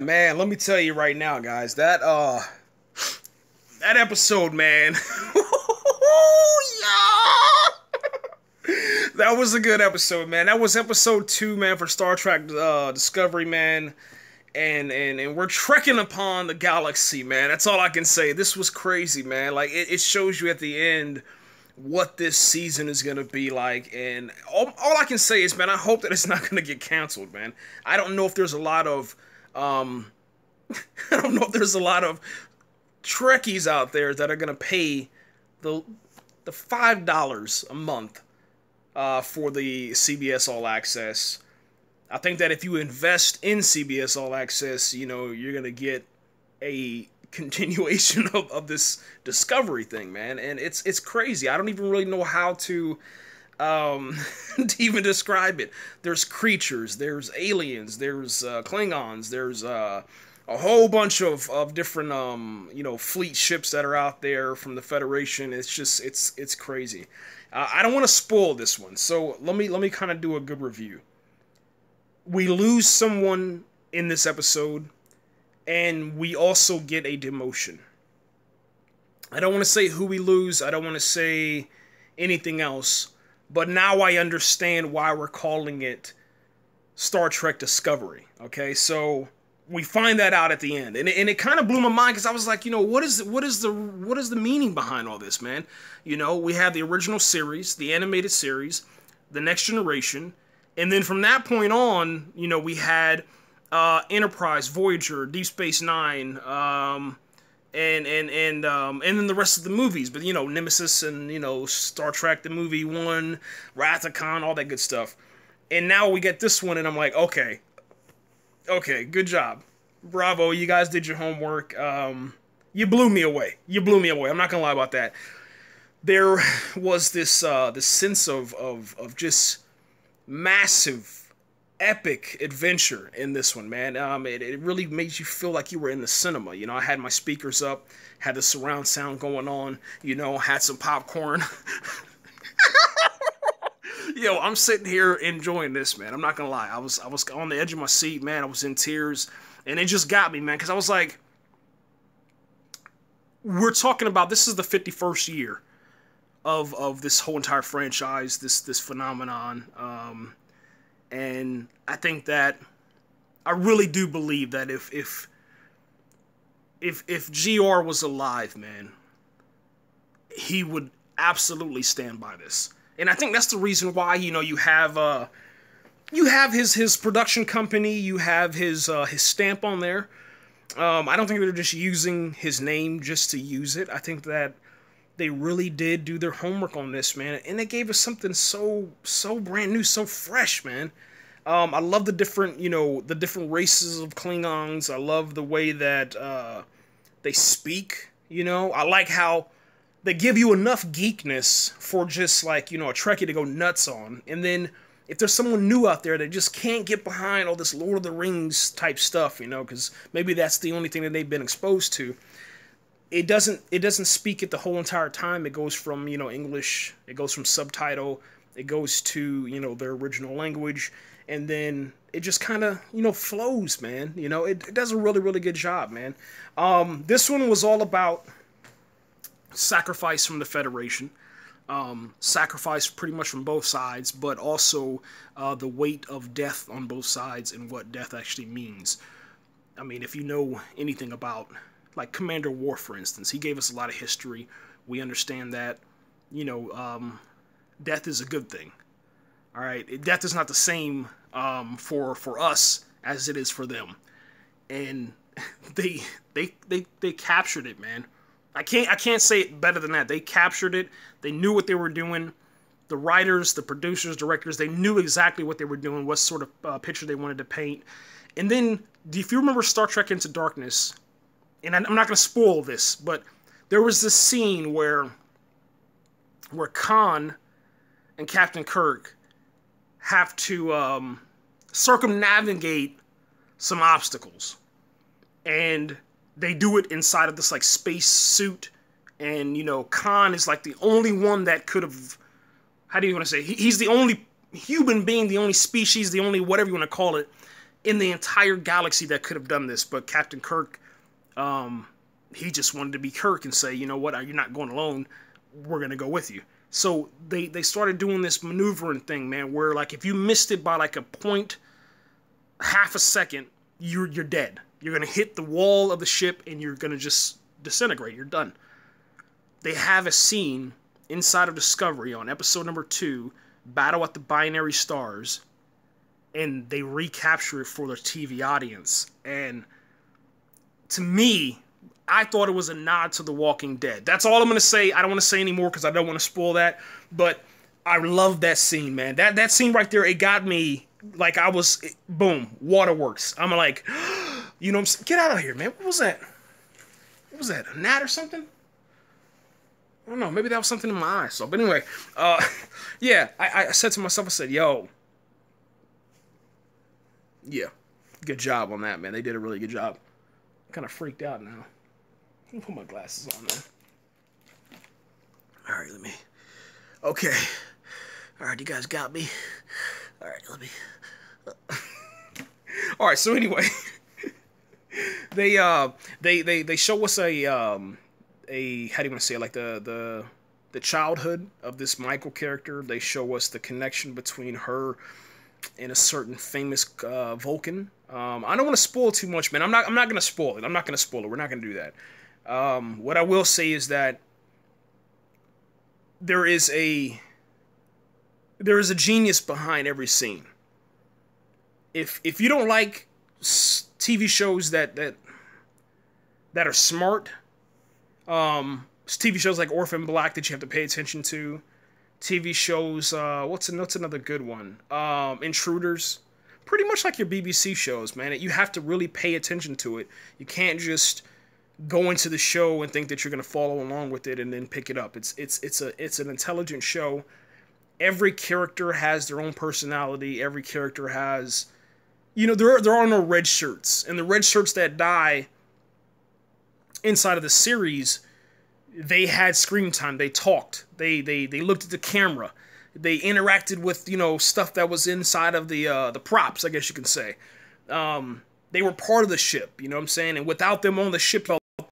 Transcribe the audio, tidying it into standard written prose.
Man, let me tell you right now, guys, that episode, man. That was a good episode, man. That was episode 2, man, for Star Trek Discovery, man. And we're trekking upon the galaxy, man. That's all I can say. This was crazy, man. Like it shows you at the end what this season is gonna be like, and all I can say is, man, I hope that it's not gonna get canceled, man. I don't know if there's a lot of I don't know if there's a lot of Trekkies out there that are gonna pay the $5 a month for the CBS All Access. I think that if you invest in CBS All Access, you know, you're going to get a continuation of this Discovery thing, man. And it's crazy. I don't even really know how to to even describe it. There's creatures, there's aliens, there's Klingons, there's a whole bunch of different you know, fleet ships that are out there from the Federation. It's just it's crazy. I don't want to spoil this one, so let me kind of do a good review. We lose someone in this episode, and we also get a demotion. I don't want to say who we lose. I don't want to say anything else. But now I understand why we're calling it Star Trek Discovery. Okay, so we find that out at the end, and it kind of blew my mind, because I was like, you know, what is the meaning behind all this, man? You know, we have the original series, the animated series, the Next Generation. And then from that point on, you know, we had Enterprise, Voyager, Deep Space Nine, and then the rest of the movies. But, you know, Nemesis and, you know, Star Trek the movie 1, Wrath of Khan, all that good stuff. And now we get this one, and I'm like, okay, good job, bravo, you guys did your homework. You blew me away. I'm not gonna lie about that. There was this this sense of just massive, epic adventure in this one, man. It really makes you feel like you were in the cinema. You know, I had my speakers up, had the surround sound going on, you know, had some popcorn. Yo, I'm sitting here enjoying this, man. I'm not gonna lie. I was on the edge of my seat, man. I was in tears, and it just got me, man, because I was like, we're talking about, this is the 51st year of this whole entire franchise, this phenomenon, and I think that I really do believe that if GR was alive, man, he would absolutely stand by this. And I think that's the reason why, you know, you have his production company, you have his stamp on there. I don't think they're just using his name just to use it. I think that they really did do their homework on this, man, and they gave us something so brand new, so fresh, man. I love the different, you know, the different races of Klingons. I love the way that they speak. You know, I like how they give you enough geekness for just, like, you know, a Trekkie to go nuts on, and then if there's someone new out there that just can't get behind all this Lord of the Rings type stuff, you know, because maybe that's the only thing that they've been exposed to. It doesn't speak it the whole entire time. It goes from, you know, English, it goes from subtitle, it goes to, you know, their original language, and then it just kind of, you know, flows, man. You know, it does a really good job, man. This one was all about sacrifice from the Federation, sacrifice pretty much from both sides, but also the weight of death on both sides and what death actually means. I mean, if you know anything about, like, Commander Worf, for instance, he gave us a lot of history. We understand that, you know, death is a good thing. All right, death is not the same for us as it is for them, and they captured it, man. I can't say it better than that. They captured it. They knew what they were doing. The writers, the producers, directors, they knew exactly what they were doing, what sort of picture they wanted to paint. And then, if you remember Star Trek Into Darkness, and I'm not going to spoil this, but there was this scene where Khan and Captain Kirk have to circumnavigate some obstacles, and they do it inside of this, like, space suit, and, you know, Khan is, like, the only one that could have, how do you want to say, he's the only human being, the only species, the only whatever you want to call it, in the entire galaxy that could have done this, but Captain Kirk, he just wanted to be Kirk and say, you know what, you're not going alone, we're going to go with you. So they started doing this maneuvering thing, man, where like if you missed it by like a point, half a second, you're dead. You're going to hit the wall of the ship and you're going to just disintegrate. You're done. They have a scene inside of Discovery on episode number 2, Battle at the Binary Stars, and they recapture it for their TV audience. And to me, I thought it was a nod to The Walking Dead. That's all I'm going to say. I don't want to say anymore because I don't want to spoil that. But I love that scene, man. That scene right there, it got me like I was, boom, waterworks. I'm like, you know what I'm saying? Get out of here, man. What was that? What was that? A gnat or something? I don't know. Maybe that was something in my eye. So, but anyway, yeah, I said to myself, I said, yo, yeah, good job on that, man. They did a really good job. I'm kind of freaked out now. Let me put my glasses on, man. All right, let me. Okay. All right, you guys got me. All right, let me. All right, so anyway, they show us a how do you want to say it? Like the childhood of this Michael character. They show us the connection between her and a certain famous Vulcan. I don't want to spoil too much, man. I'm not gonna spoil it. I'm not gonna spoil it. We're not gonna do that. What I will say is that there is a genius behind every scene. If you don't like TV shows that are smart, TV shows like Orphan Black that you have to pay attention to, TV shows, what's another good one? Intruders. Pretty much like your BBC shows, man. You have to really pay attention to it. You can't just go into the show and think that you're going to follow along with it and then pick it up. It's an intelligent show. Every character has their own personality. Every character has, you know, there are no red shirts. And the red shirts that die inside of the series, they had screen time. They talked. They looked at the camera. They interacted with, you know, stuff that was inside of the props, I guess you can say. They were part of the ship, you know what I'm saying? And without them on the ship,